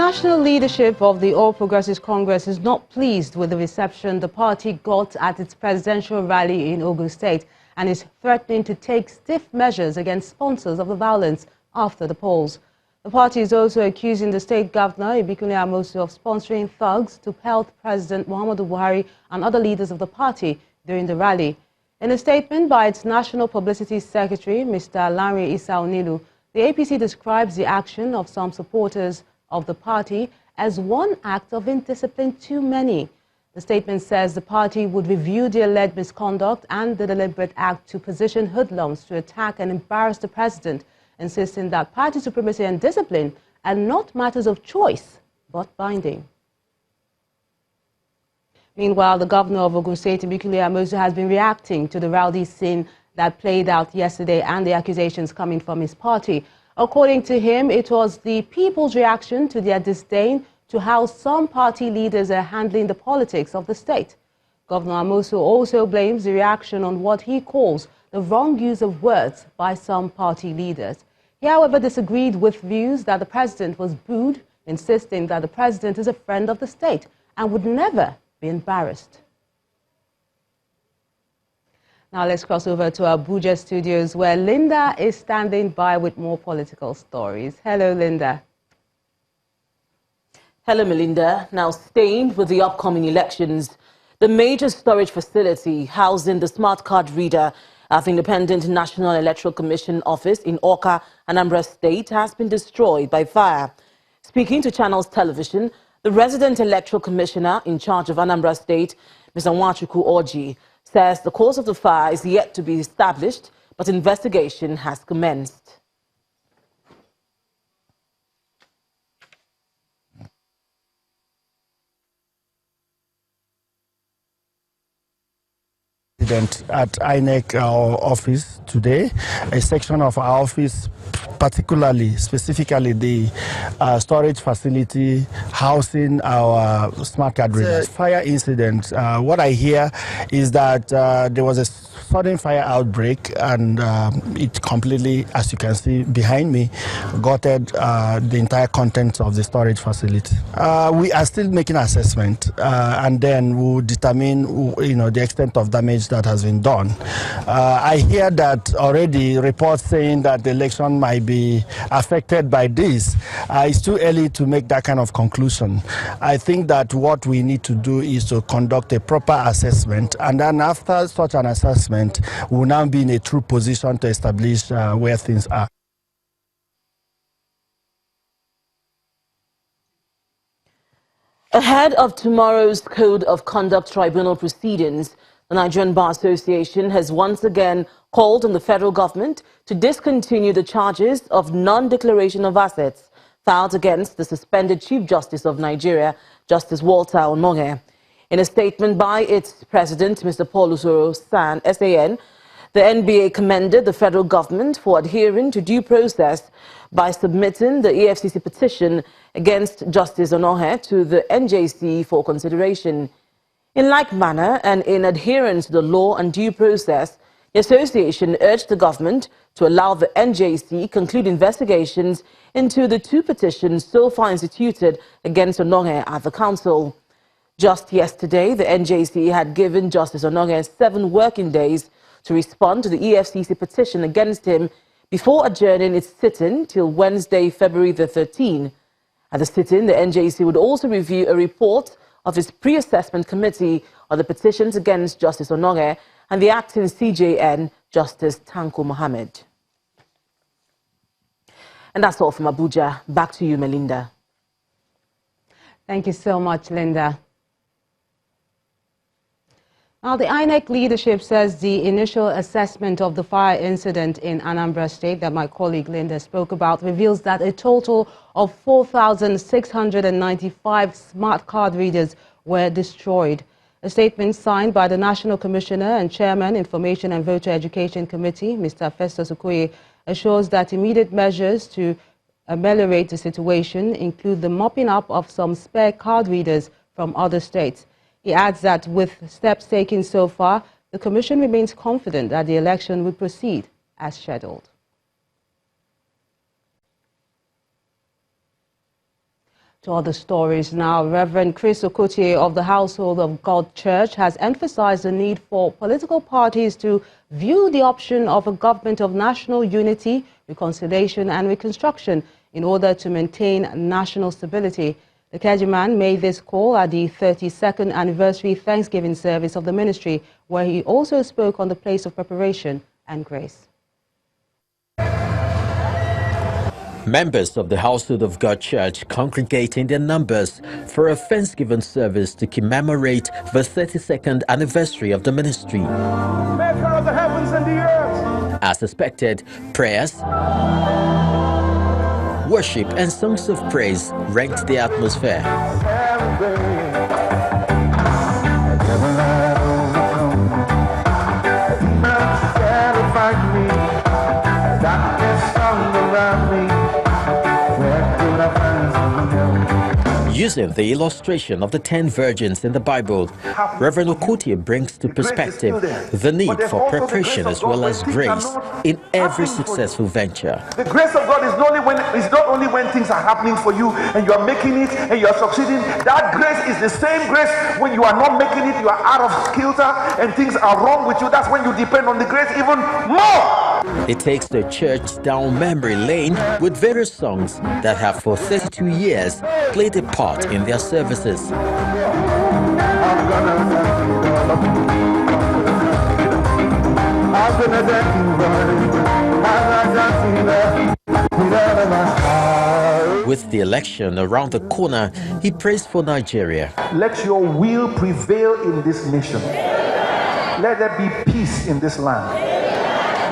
national leadership of the All Progressives Congress is not pleased with the reception the party got at its presidential rally in Ogun State and is threatening to take stiff measures against sponsors of the violence after the polls. The party is also accusing the state governor, Nnamdi Amosu, of sponsoring thugs to pelt President Muhammadu Buhari and other leaders of the party during the rally. In a statement by its National Publicity Secretary, Mr. Lanre Issa Onilu, the APC describes the action of some supporters of the party as one act of indiscipline too many. The statement says the party would review the alleged misconduct and the deliberate act to position hoodlums to attack and embarrass the president, insisting that party supremacy and discipline are not matters of choice, but binding. Meanwhile, the governor of Ogun State, Nnamdi Amosu, has been reacting to the rowdy scene that played out yesterday and the accusations coming from his party. According to him, it was the people's reaction to their disdain to how some party leaders are handling the politics of the state. Governor Amosu also blames the reaction on what he calls the wrong use of words by some party leaders. He, however, disagreed with views that the president was booed, insisting that the president is a friend of the state and would never be embarrassed. Now let's cross over to our Abuja studios, where Linda is standing by with more political stories. Hello, Linda. Hello, Melinda. Now, staying with the upcoming elections, the major storage facility housing the smart card reader at the Independent National Electoral Commission office in Awka, Anambra State, has been destroyed by fire. Speaking to Channels Television, the resident electoral commissioner in charge of Anambra State, Mr. Nwachukwu Orji, says the cause of the fire is yet to be established, but investigation has commenced. At INEC office today, a section of our office, specifically the storage facility housing our smart card readers. Fire incident. What I hear is that there was a sudden fire outbreak and it completely, as you can see behind me, gutted the entire contents of the storage facility. We are still making assessment and then we'll determine the extent of damage that has been done. I hear that already reports saying that the election might be affected by this. It's too early to make that kind of conclusion. I think that what we need to do is to conduct a proper assessment, and then after such an assessment, we'll now be in a true position to establish where things are. Ahead of tomorrow's Code of Conduct Tribunal proceedings, the Nigerian Bar Association has once again called on the federal government to discontinue the charges of non-declaration of assets filed against the suspended Chief Justice of Nigeria, Justice Walter Onnoghen. In a statement by its president, Mr. Paul Usoro SAN, the NBA commended the federal government for adhering to due process by submitting the EFCC petition against Justice Onnoghen to the NJC for consideration. In like manner and in adherence to the law and due process, the association urged the government to allow the NJC conclude investigations into the two petitions so far instituted against Onnoghen at the council. Just yesterday, the NJC had given Justice Onnoghen 7 working days to respond to the EFCC petition against him before adjourning its sitting till Wednesday, February the 13th. At the sitting, the NJC would also review a report of its pre-assessment committee on the petitions against Justice Onnoghen and the acting CJN, Justice Tanko Mohammed. And that's all from Abuja. Back to you, Melinda. Thank you so much, Linda. Now, the INEC leadership says the initial assessment of the fire incident in Anambra State that my colleague Linda spoke about reveals that a total of 4,695 smart card readers were destroyed. A statement signed by the National Commissioner and Chairman, Information and Voter Education Committee, Mr. Festus Okoye, assures that immediate measures to ameliorate the situation include the mopping up of some spare card readers from other states. He adds that with steps taken so far, the Commission remains confident that the election will proceed as scheduled. To other stories now, Reverend Chris Okotie of the Household of God Church has emphasized the need for political parties to view the option of a government of national unity, reconciliation and reconstruction in order to maintain national stability. The clergyman made this call at the 32nd anniversary Thanksgiving service of the ministry, where he also spoke on the place of preparation and grace. Members of the Household of God Church congregate in their numbers for a Thanksgiving service to commemorate the 32nd anniversary of the ministry. Maker of the heavens and the earth. As expected, prayers, worship and songs of praise rent the atmosphere. Using the illustration of the 10 virgins in the Bible, Reverend Okotie brings to perspective the need for preparation as well as grace in every successful venture. The grace of God is not only when things are happening for you and you are making it and you are succeeding. That grace is the same grace when you are not making it, you are out of kilter and things are wrong with you. That's when you depend on the grace even more. It takes the church down memory lane with various songs that have for 32 years played a part in their services. With the election around the corner, he prays for Nigeria. Let your will prevail in this nation. Let there be peace in this land.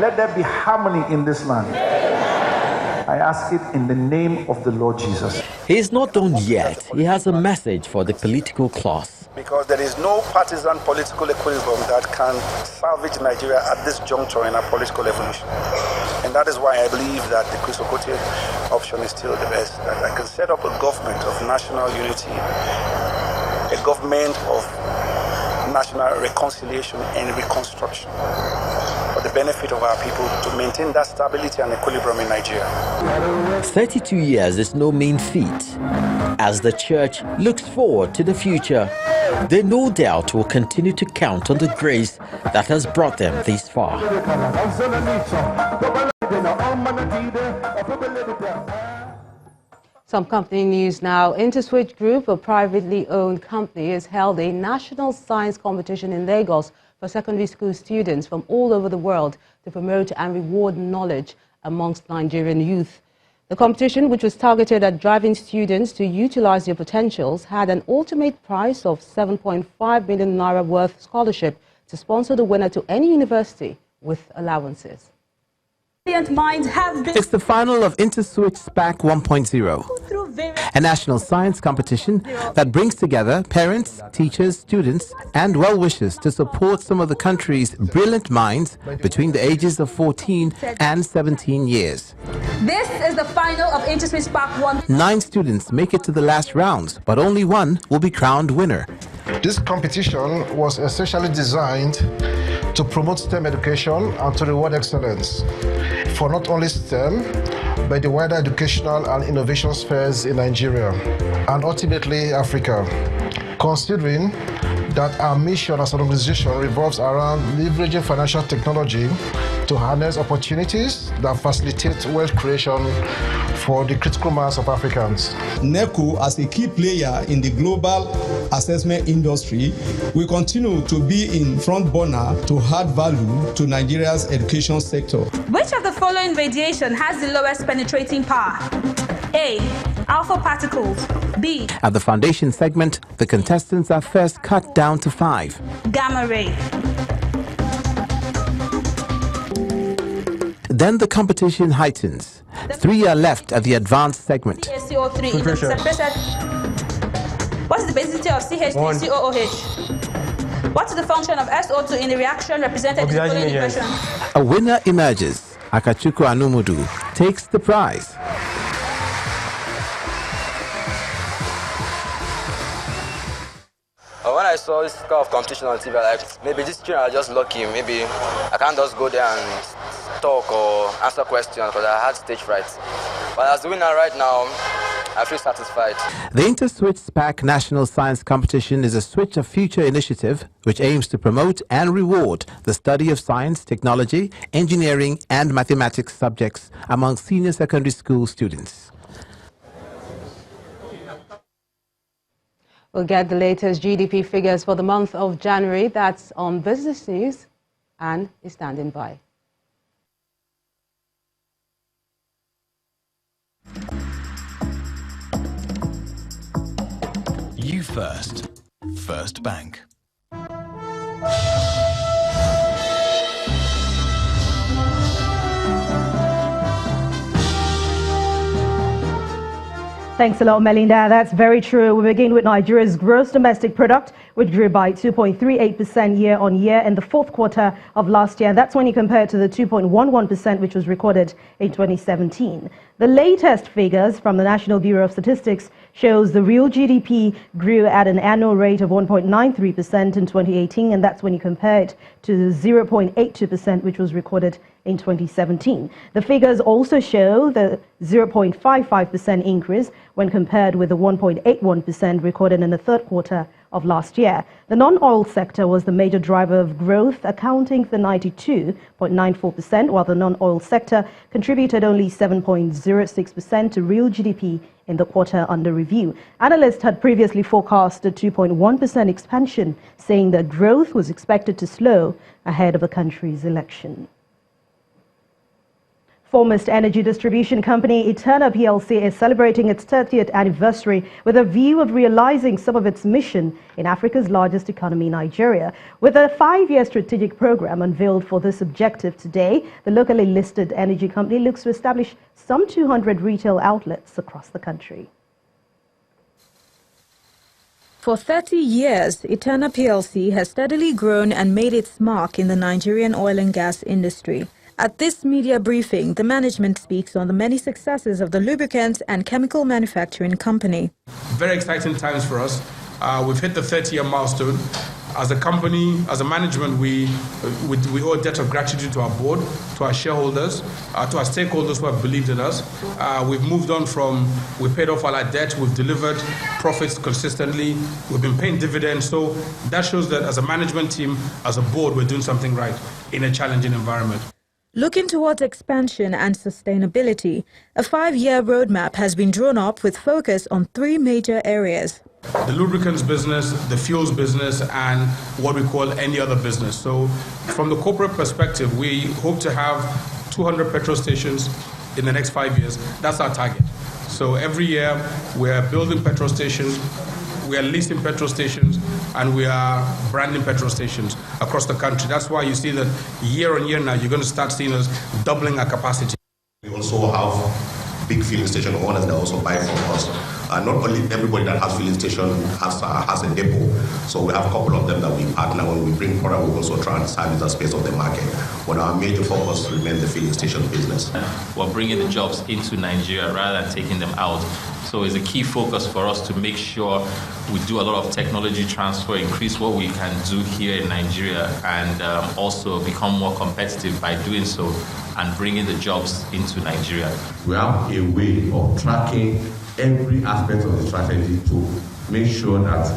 Let there be harmony in this land. I ask it in the name of the Lord Jesus. He is not done yet. He has a message for the political class. Because there is no partisan political equilibrium that can salvage Nigeria at this juncture in our political evolution. And that is why I believe that the Chris Okotie option is still the best. That I can set up a government of national unity, a government of national reconciliation and reconstruction, for the benefit of our people, to maintain that stability and equilibrium in Nigeria. 32 years is no mean feat. As the church looks forward to the future, they no doubt will continue to count on the grace that has brought them this far. Some company news now. Interswitch Group, a privately owned company, has held a national science competition in Lagos for secondary school students from all over the world to promote and reward knowledge amongst Nigerian youth. The competition, which was targeted at driving students to utilize their potentials, had an ultimate prize of 7.5 million naira worth scholarship to sponsor the winner to any university with allowances. It's the final of Interswitch SPAC 1.0, a national science competition that brings together parents, teachers, students, and well-wishers to support some of the country's brilliant minds between the ages of 14 and 17 years. This is the final of Interswitch SPAC 1. 9 students make it to the last rounds, but only one will be crowned winner. This competition was essentially designed to promote STEM education and to reward excellence for not only STEM, but the wider educational and innovation spheres in Nigeria and ultimately Africa. Considering that our mission as an organization revolves around leveraging financial technology to harness opportunities that facilitate wealth creation for the critical mass of Africans. NECO, as a key player in the global assessment industry, will continue to be in front burner to add value to Nigeria's education sector. Which of the following radiation has the lowest penetrating power? A. Alpha particles. B. At the foundation segment, the contestants are first cut down to 5. Gamma ray. Then the competition heightens. 3 are left at the advanced segment. CO3. What is the basicity of CH3COOH? What is the function of SO2 in the reaction represented in the following equation? A winner emerges. Akachuku Anumudu takes the prize. When I saw this kind of competition on TV, like, maybe these children are just lucky. Maybe I can't just go there and talk or answer questions because I had stage fright. But as the winner right now, I feel satisfied. The Interswitch SPAC National Science Competition is a Switch of Future initiative which aims to promote and reward the study of science, technology, engineering and mathematics subjects among senior secondary school students. We'll get the latest GDP figures for the month of January. That's on Business News, and is standing by. You first. First Bank. Thanks a lot, Melinda. That's very true. We begin with Nigeria's gross domestic product, which grew by 2.38% year-on-year in the fourth quarter of last year. That's when you compare it to the 2.11% which was recorded in 2017. The latest figures from the National Bureau of Statistics shows the real GDP grew at an annual rate of 1.93% in 2018, and that's when you compare it to 0.82% which was recorded in 2017. The figures also show the 0.55% increase when compared with the 1.81% recorded in the third quarter of last year. The non-oil sector was the major driver of growth, accounting for 92.94%, while the non-oil sector contributed only 7.06% to real GDP in the quarter under review. Analysts had previously forecast a 2.1% expansion, saying that growth was expected to slow ahead of the country's election. Foremost energy distribution company Eterna PLC is celebrating its 30th anniversary with a view of realizing some of its mission in Africa's largest economy, Nigeria. With a 5-year strategic program unveiled for this objective today, the locally listed energy company looks to establish some 200 retail outlets across the country. For 30 years, Eterna PLC has steadily grown and made its mark in the Nigerian oil and gas industry. At this media briefing, the management speaks on the many successes of the lubricants and chemical manufacturing company. Very exciting times for us. We've hit the 30-year milestone. As a company, as a management, we owe a debt of gratitude to our board, to our shareholders, to our stakeholders who have believed in us. We've moved on from, we paid off all our debt, we've delivered profits consistently, we've been paying dividends. So that shows that as a management team, as a board, we're doing something right in a challenging environment. Looking towards expansion and sustainability, a 5-year roadmap has been drawn up with focus on 3 major areas. The lubricants business, the fuels business, and what we call any other business. So from the corporate perspective, we hope to have 200 petrol stations in the next 5 years. That's our target. So every year we're building petrol stations, we are leasing petrol stations, and we are branding petrol stations across the country. That's why you see that year on year now, you're going to start seeing us doubling our capacity. We also have big filling station owners that also buy from us. Not only everybody that has filling station has a depot, so we have a couple of them that we partner. When we bring product, we also try and service the space of the market. But our major focus remains the filling station business. We're bringing the jobs into Nigeria rather than taking them out. So it's a key focus for us to make sure we do a lot of technology transfer, increase what we can do here in Nigeria, and also become more competitive by doing so and bringing the jobs into Nigeria. We have a way of tracking every aspect of the strategy to make sure that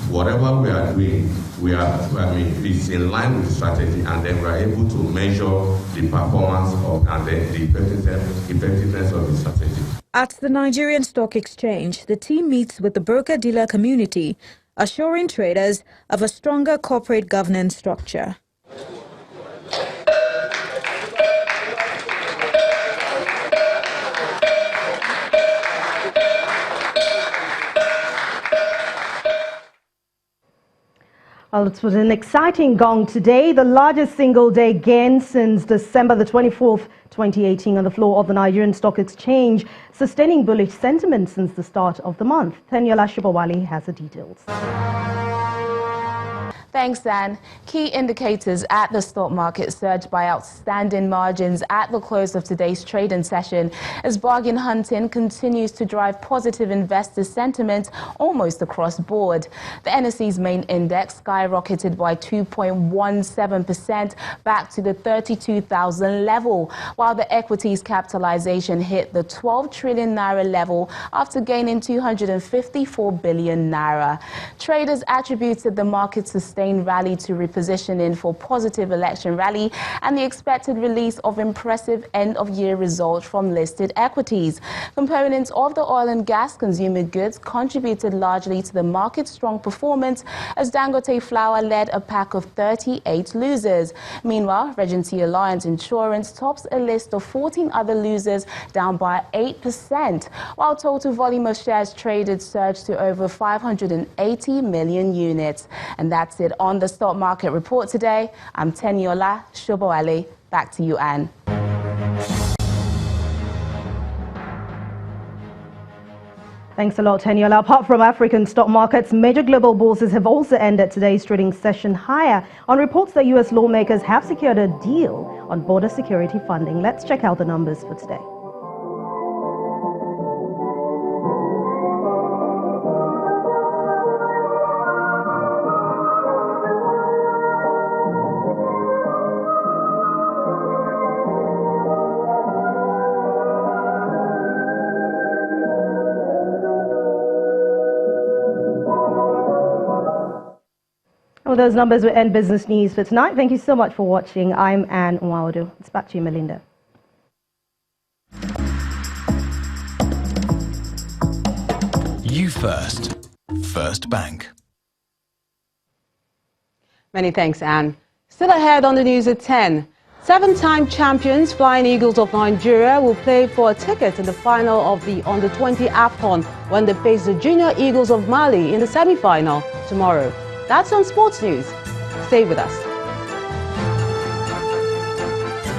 whatever we are doing, it's in line with the strategy, and then we are able to measure the performance of and the effectiveness of the strategy. At the Nigerian Stock Exchange, the team meets with the broker-dealer community, assuring traders of a stronger corporate governance structure. Well, it was an exciting gong today, the largest single-day gain since December the 24th, 2018 on the floor of the Nigerian Stock Exchange, sustaining bullish sentiment since the start of the month. Tenyola Shibawali has the details. Thanks, Dan. Key indicators at the stock market surged by outstanding margins at the close of today's trading session as bargain hunting continues to drive positive investor sentiment almost across board. The NSE's main index skyrocketed by 2.17% back to the 32,000 level, while the equities capitalization hit the 12 trillion naira level after gaining 254 billion naira. Traders attributed the market's sustained rally to repositioning for positive election rally and the expected release of impressive end-of-year results from listed equities. Components of the oil and gas consumer goods contributed largely to the market's strong performance as Dangote Flour led a pack of 38 losers. Meanwhile, Regency Alliance Insurance tops a list of 14 other losers, down by 8%, while total volume of shares traded surged to over 580 million units. And that's it on the stock market report today. I'm Teniola Shobowale. Back to you, Anne. Thanks a lot, Teniola. Apart from African stock markets, major global bourses have also ended today's trading session higher on reports that U.S. lawmakers have secured a deal on border security funding. Let's check out the numbers for today. Well, those numbers will end business news for tonight. Thank you so much for watching. I'm Anne Nwaudu. It's back to you, Melinda. You first. First Bank. Many thanks, Anne. Still ahead on the news at 10. Seven-time champions Flying Eagles of Nigeria will play for a ticket in the final of the Under-20 AFCON when they face the Junior Eagles of Mali in the semi-final tomorrow. That's on Sports News. Stay with us.